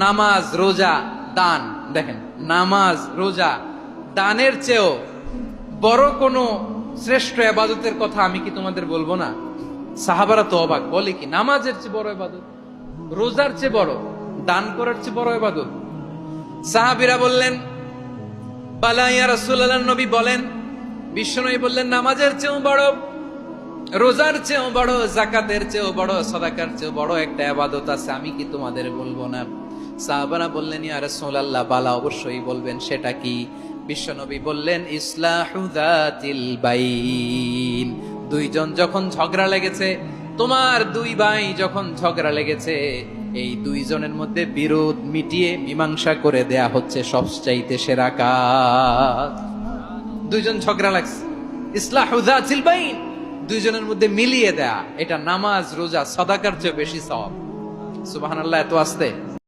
নামাজ, রোজা, দান। দেখেন, নামাজ, রোজা, দানের চেয়েও বড় কোনো শ্রেষ্ঠ ইবাদতের কথা আমি কি তোমাদের বলবো না? সাহাবারা তো অবাক, বলে কি নামাজের চেয়ে বড় ইবাদত, রোজার চেয়ে বড়, দান করার চেয়ে বড় ইবাদত? সাহাবীরা বললেন, বালা ইয়া রাসূলুল্লাহ, নবী বলেন। বিশ্বনবী বললেন, নামাজের চেয়েও বড়, রোজার চেয়েও বড়, যাকাতের চেয়েও বড়, সাদাকার চেয়েও বড় একটা ইবাদত আছে, আমি কি তোমাদের বলবো না? সাহাবারা বললেন, ইয়া রাসূলুল্লাহ, বালা, অবশ্যই বলবেন, সেটা কি? বিশ্বনবী বললেন, ইসলাহু যাতিল বাইন। দুইজন যখন ঝগড়া লেগেছে, তোমার দুই ভাই যখন ঝগড়া লেগেছে, এই দুইজনের মধ্যে বিরোধ মিটিয়ে মীমাংসা করে দেয়া হচ্ছে সবচাইতে সেরা কাজ। দুইজন ঝগড়া লাগছে, ইসলাহু যাতিল বাইন, দুইজনের মধ্যে মিলিয়ে দেয়া, এটা নামাজ, রোজা, সাদাকার চেয়ে বেশি সওয়াব। সুবহানাল্লাহ, এত আস্তে।